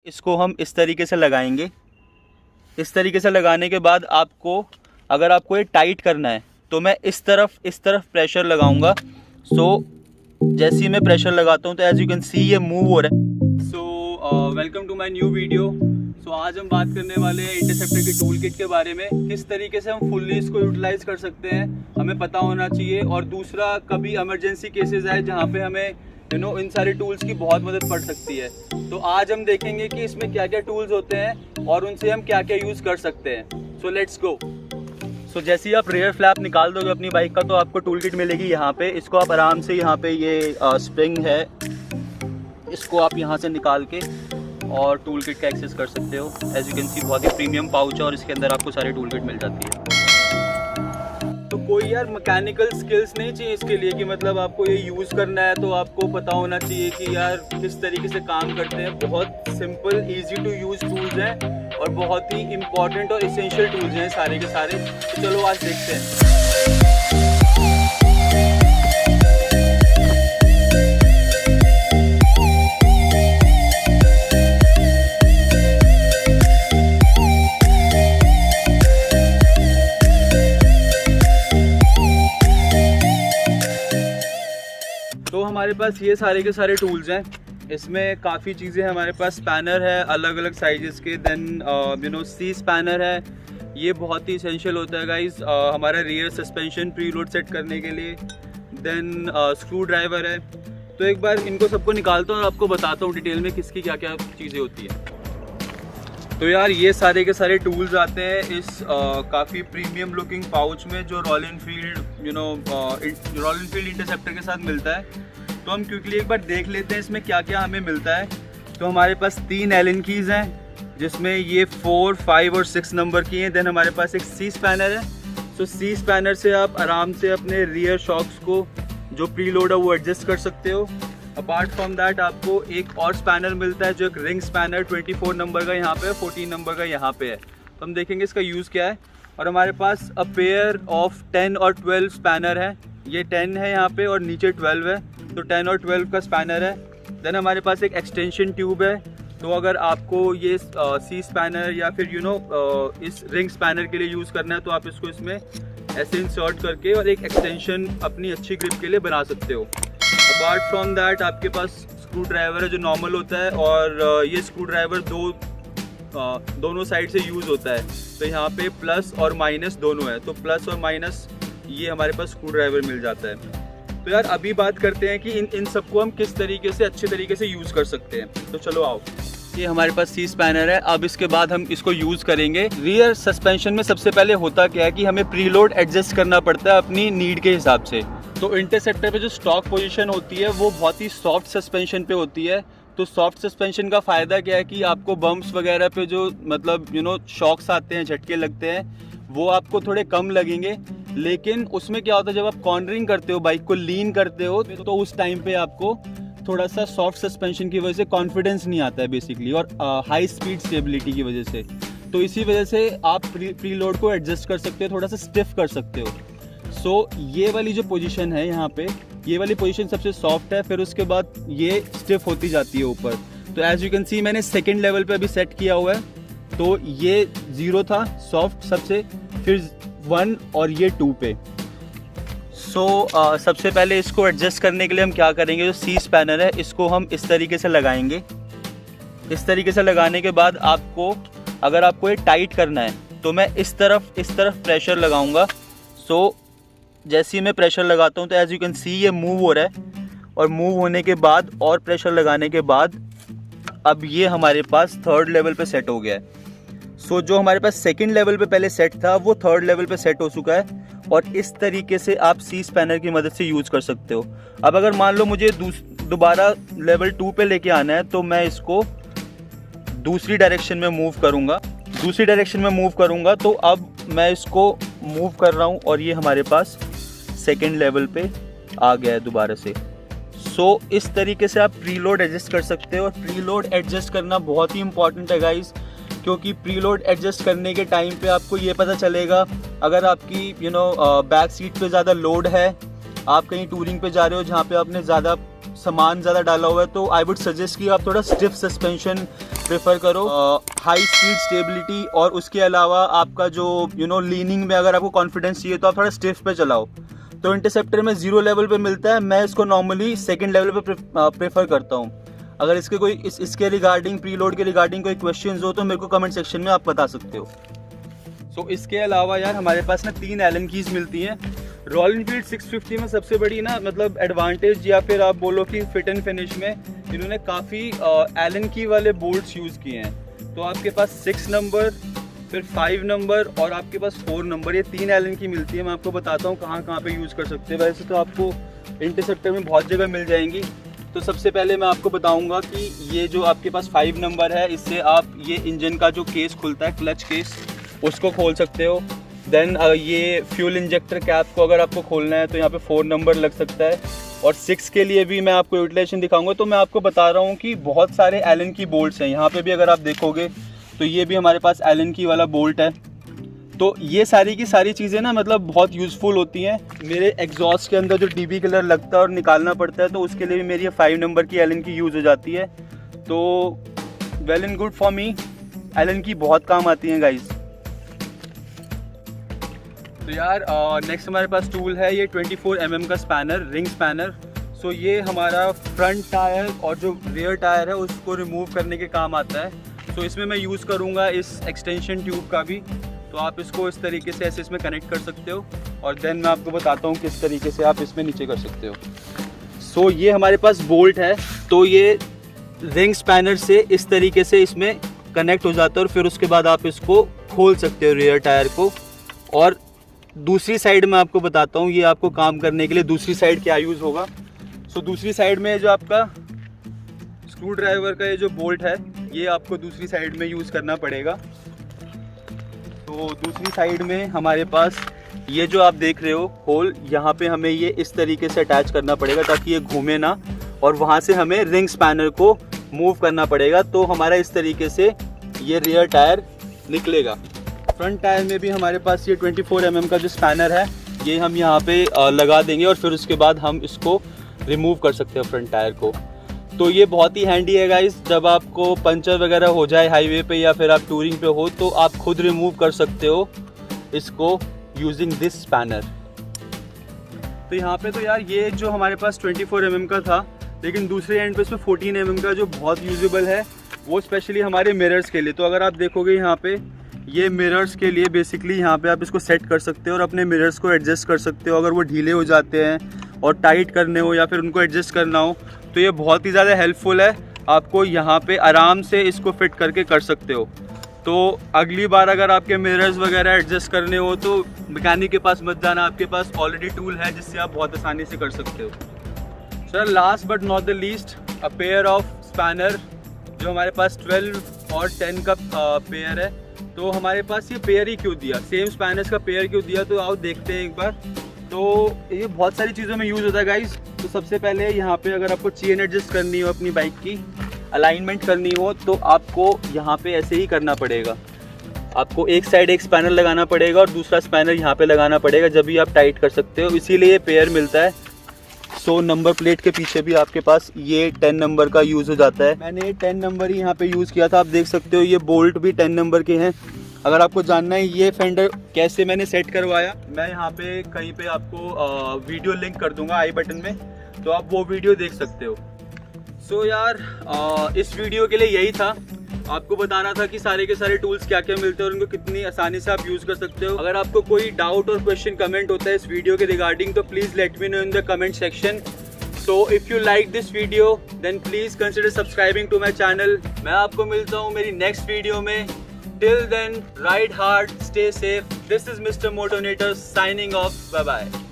इसको हम इस तरीके से लगाएंगे। इस तरीके से लगाने के बाद आपको, अगर आपको ये टाइट करना है तो मैं इस तरफ प्रेशर लगाऊंगा। सो जैसे ही मैं प्रेशर लगाता हूँ तो एज यू कैन सी ये मूव हो रहा है। So welcome to my new video. So आज हम बात करने वाले हैं इंटरसेप्टर के टूल किट के बारे में, किस तरीके से हम फुल्ली इसको यूटिलाइज कर सकते हैं, हमें पता होना चाहिए। और दूसरा, कभी इमरजेंसी केसेस आए जहाँ पे हमें इन सारे टूल्स की बहुत मदद पड़ सकती है। तो आज हम देखेंगे कि इसमें क्या क्या टूल्स होते हैं और उनसे हम क्या क्या यूज़ कर सकते हैं। So let's go. सो जैसे ही आप रेयर फ्लैप निकाल दोगे अपनी बाइक का तो आपको टूल किट मिलेगी यहाँ पे। इसको आप आराम से, यहाँ पे ये स्प्रिंग है, इसको आप यहाँ से निकाल के और टूल किट का एक्सेस कर सकते हो। एज यू कैन सी बहुत ही प्रीमियम पाउच है और इसके अंदर आपको सारे टूल किट मिल जाती है। तो कोई यार मैकेनिकल स्किल्स नहीं चाहिए इसके लिए कि मतलब आपको ये यूज़ करना है तो आपको पता होना चाहिए कि यार किस तरीके से काम करते हैं। बहुत simple, easy to use tools हैं और बहुत ही इम्पॉर्टेंट और इसेंशियल टूल्स हैं सारे के सारे। तो चलो आज देखते हैं। तो हमारे पास ये सारे के सारे टूल्स हैं। इसमें काफ़ी चीज़ें हैं हमारे पास। स्पैनर है अलग अलग साइजेस के, देन सी स्पैनर है, ये बहुत ही इसेंशियल होता है गाइस हमारा रियर सस्पेंशन प्रीलोड सेट करने के लिए। देन स्क्रू ड्राइवर है। तो एक बार इनको सबको निकालता हूँ और आपको बताता हूँ डिटेल में किसकी क्या क्या चीज़ें होती हैं। तो यार ये सारे के सारे टूल्स आते हैं इस काफ़ी प्रीमियम लुकिंग पाउच में जो रॉयल एनफील्ड इंटरसेप्टर के साथ मिलता है। तो हम क्विकली एक बार देख लेते हैं इसमें क्या क्या हमें मिलता है। तो हमारे पास 3 एलन कीज़ हैं जिसमें ये 4, 5 और 6 नंबर की हैं। देन हमारे पास एक सी स्पैनर है। तो सी स्पैनर से आप आराम से अपने रियर शॉक्स को जो प्रीलोड है वो एडजस्ट कर सकते हो। अपार्ट फ्रॉम दैट आपको एक और स्पैनर मिलता है जो एक रिंग स्पैनर 24 नंबर का यहाँ पे है, 14 नंबर का यहाँ पे है। तो हम देखेंगे इसका यूज़ क्या है। और हमारे पास अ पेयर ऑफ 10 और 12 स्पैनर है। ये 10 है यहाँ पे और नीचे 12 है, तो 10 और 12 का स्पैनर है। देन हमारे पास एक एक्सटेंशन ट्यूब है। तो अगर आपको ये सी स्पैनर या फिर इस रिंग स्पैनर के लिए यूज़ करना है तो आप इसको इसमें ऐसे इंसर्ट करके और एक एक्सटेंशन अपनी अच्छी ग्रिप के लिए बना सकते हो। अपार्ट फ्रॉम दैट आपके पास स्क्रू ड्राइवर है जो नॉर्मल होता है और ये स्क्रू ड्राइवर दोनों साइड से यूज़ होता है। तो यहाँ पे प्लस और माइनस दोनों है, तो प्लस और माइनस ये हमारे पास स्क्रू ड्राइवर मिल जाता है। तो यार अभी बात करते हैं कि इन सबको हम किस तरीके से अच्छे तरीके से यूज़ कर सकते हैं। तो चलो आओ। ये हमारे पास सी स्पैनर है। अब इसके बाद हम इसको यूज़ करेंगे। रियर सस्पेंशन में सबसे पहले होता क्या है कि हमें प्रीलोड एडजस्ट करना पड़ता है अपनी नीड के हिसाब से। तो इंटरसेप्टर पे जो स्टॉक पोजीशन होती है वो बहुत ही सॉफ्ट सस्पेंशन पे होती है। तो सॉफ्ट सस्पेंशन का फ़ायदा क्या है कि आपको बम्प्स वगैरह पे जो मतलब शॉक्स आते हैं, झटके लगते हैं, वो आपको थोड़े कम लगेंगे। लेकिन उसमें क्या होता है, जब आप कॉर्नरिंग करते हो, बाइक को लीन करते हो, तो उस टाइम पे आपको थोड़ा सा सॉफ्ट सस्पेंशन की वजह से कॉन्फिडेंस नहीं आता है बेसिकली, और हाई स्पीड स्टेबिलिटी की वजह से। तो इसी वजह से आप प्रीलोड को एडजस्ट कर सकते हो, थोड़ा सा स्टिफ कर सकते हो। सो ये वाली जो पोजीशन है यहाँ पे, ये वाली पोजीशन सबसे सॉफ्ट है, फिर उसके बाद ये स्टिफ होती जाती है ऊपर। तो एज यू कैन सी मैंने सेकेंड लेवल पे अभी सेट किया हुआ है। तो ये 0 था सॉफ्ट सबसे, फिर 1 और ये 2 पे। सबसे पहले इसको एडजस्ट करने के लिए हम क्या करेंगे, जो सी स्पैनर है इसको हम इस तरीके से लगाएंगे। इस तरीके से लगाने के बाद आपको, अगर आपको ये टाइट करना है तो मैं इस तरफ प्रेशर लगाऊंगा। जैसे ही मैं प्रेशर लगाता हूँ तो एज यू कैन सी ये मूव हो रहा है, और मूव होने के बाद और प्रेशर लगाने के बाद अब ये हमारे पास 3rd लेवल पे सेट हो गया है। जो हमारे पास 2nd लेवल पे पहले सेट था वो 3rd लेवल पे सेट हो चुका है। और इस तरीके से आप सी स्पैनर की मदद से यूज़ कर सकते हो। अब अगर मान लो मुझे दोबारा लेवल 2 पे लेके आना है तो मैं इसको दूसरी डायरेक्शन में मूव करूँगा। तो अब मैं इसको मूव कर रहा हूँ और ये हमारे पास 2nd लेवल पे आ गया है दोबारा से। इस तरीके से आप प्रीलोड एडजस्ट कर सकते हो। और प्रीलोड एडजस्ट करना बहुत ही इंपॉर्टेंट है गाइस, क्योंकि प्रीलोड एडजस्ट करने के टाइम पे आपको ये पता चलेगा, अगर आपकी बैक सीट पे ज़्यादा लोड है, आप कहीं टूरिंग पे जा रहे हो जहाँ पे आपने ज़्यादा सामान ज़्यादा डाला हुआ है तो आई वुड सजेस्ट कि आप थोड़ा स्टिफ सस्पेंशन प्रेफर करो। हाई स्पीड स्टेबिलिटी और उसके अलावा आपका जो लीनिंग में अगर आपको कॉन्फिडेंस चाहिए तो आप थोड़ा स्टिफ पे चलाओ। तो इंटरसेप्टर में 0 लेवल पे मिलता है, मैं इसको नॉर्मली 2nd लेवल पे प्रेफर करता हूँ। अगर इसके कोई इसके रिगार्डिंग प्रीलोड के रिगार्डिंग कोई क्वेश्चंस हो तो मेरे को कमेंट सेक्शन में आप बता सकते हो। सो इसके अलावा यार हमारे पास ना 3 एलन कीज़ मिलती हैं। रॉयल एनफील्ड 650 में सबसे बड़ी ना मतलब एडवांटेज या फिर आप बोलो कि फिट एंड फिनिश में इन्होंने काफ़ी एलन की वाले बोल्ट्स यूज़ किए हैं। तो आपके पास 6 नंबर, फिर 5 नंबर और आपके पास 4 नंबर, ये 3 एलन की मिलती है। मैं आपको बताता हूँ कहाँ कहाँ पे यूज़ कर सकते हैं। वैसे तो आपको इंटरसेप्टर में बहुत जगह मिल जाएंगी। तो सबसे पहले मैं आपको बताऊँगा कि ये जो आपके पास 5 नंबर है, इससे आप ये इंजन का जो केस खुलता है, क्लच केस, उसको खोल सकते हो। देन ये फ्यूल इंजेक्टर कैप को अगर आपको खोलना है तो यहाँ पे 4 नंबर लग सकता है। और 6 के लिए भी मैं आपको यूटिलाइजेशन दिखाऊंगा। तो मैं आपको बता रहा हूँ कि बहुत सारे एलन की बोल्ट्स हैं। यहाँ पे भी अगर आप देखोगे तो ये भी हमारे पास एलन की वाला बोल्ट है। तो ये सारी की सारी चीज़ें ना मतलब बहुत यूज़फुल होती हैं। मेरे एग्जॉस्ट के अंदर जो डीबी कलर लगता है और निकालना पड़ता है तो उसके लिए भी मेरी ये 5 नंबर की एलन की यूज़ हो जाती है। तो well and good for me, Allen की बहुत काम आती हैं गाइज। तो यार नेक्स्ट हमारे पास टूल है ये 24 mm का स्पैनर, रिंग स्पैनर। सो ये हमारा फ्रंट टायर और जो रियर टायर है उसको रिमूव करने के काम आता है। सो इसमें मैं यूज़ करूँगा इस एक्सटेंशन ट्यूब का भी। तो आप इसको इस तरीके से ऐसे इसमें कनेक्ट कर सकते हो और देन मैं आपको बताता हूँ किस तरीके से आप इसमें नीचे कर सकते हो। सो ये हमारे पास बोल्ट है, तो ये रिंग स्पैनर से इस तरीके से इसमें कनेक्ट हो जाता है और फिर उसके बाद आप इसको खोल सकते हो रियर टायर को। और दूसरी साइड में आपको बताता हूँ ये आपको काम करने के लिए दूसरी साइड क्या यूज़ होगा। सो दूसरी साइड में जो आपका स्क्रू ड्राइवर का ये जो बोल्ट है ये आपको दूसरी साइड में यूज़ करना पड़ेगा। तो दूसरी साइड में हमारे पास ये जो आप देख रहे हो होल, यहाँ पे हमें ये इस तरीके से अटैच करना पड़ेगा ताकि ये घूमे ना, और वहाँ से हमें रिंग स्पैनर को मूव करना पड़ेगा। तो हमारा इस तरीके से ये रियर टायर निकलेगा। फ्रंट टायर में भी हमारे पास ये 24 mm का जो स्पैनर है ये हम यहाँ पे लगा देंगे और फिर उसके बाद हम इसको रिमूव कर सकते हैं फ्रंट टायर को। तो ये बहुत ही हैंडी है गाइस, जब आपको पंचर वगैरह हो जाए हाईवे पे या फिर आप टूरिंग पे हो तो आप खुद रिमूव कर सकते हो इसको यूजिंग दिस स्पैनर। तो यहाँ पे तो यार ये जो हमारे पास 24 mm का था, लेकिन दूसरे एंड पे इसमें 14 mm का जो बहुत यूजेबल है वो स्पेशली हमारे मिरर्स के लिए। तो अगर आप देखोगे यहाँ पे ये मिरर्स के लिए बेसिकली यहाँ पे आप इसको सेट कर सकते हो और अपने मिरर्स को एडजस्ट कर सकते हो। अगर वो ढीले हो जाते हैं और टाइट करने हो या फिर उनको एडजस्ट करना हो तो ये बहुत ही ज़्यादा हेल्पफुल है। आपको यहाँ पे आराम से इसको फिट करके कर सकते हो। तो अगली बार अगर आपके मिरर्स वगैरह एडजस्ट करने हो तो मैकेनिक के पास मत जाना, आपके पास ऑलरेडी टूल है जिससे आप बहुत आसानी से कर सकते हो। Sir last but not the least, a pair of spanner जो हमारे पास 12 और 10 का पेयर है। तो हमारे पास ये पेयर ही क्यों दिया, सेम स्पैनर्स का पेयर क्यों दिया, तो आओ देखते हैं एक बार। तो ये बहुत सारी चीज़ों में यूज़ होता है गाइस। तो सबसे पहले यहाँ पे अगर आपको चेन एडजस्ट करनी हो, अपनी बाइक की अलाइनमेंट करनी हो, तो आपको यहाँ पे ऐसे ही करना पड़ेगा। आपको एक साइड एक स्पैनर लगाना पड़ेगा और दूसरा स्पैनर यहाँ पे लगाना पड़ेगा, जब भी आप टाइट कर सकते हो, इसीलिए पेयर मिलता है। सो नंबर प्लेट के पीछे भी आपके पास ये 10 नंबर का यूज़ हो जाता है। मैंने 10 नंबर ही यहाँ पे यूज़ किया था, आप देख सकते हो ये बोल्ट भी 10 नंबर के हैं। अगर आपको जानना है ये फेंडर कैसे मैंने सेट करवाया, मैं यहाँ पे कहीं पे आपको वीडियो लिंक कर दूंगा आई बटन में, तो आप वो वीडियो देख सकते हो। सो यार इस वीडियो के लिए यही था, आपको बताना था कि सारे के सारे टूल्स क्या क्या मिलते हैं और उनको कितनी आसानी से आप यूज़ कर सकते हो। अगर आपको कोई डाउट और क्वेश्चन कमेंट होता है इस वीडियो के रिगार्डिंग तो please let me know in the comment section. So if you like this video then please consider subscribing to my channel. मैं आपको मिलता हूँ मेरी नेक्स्ट वीडियो में। Till then, ride hard, stay safe. This is Mr. Motonator signing off. Bye bye.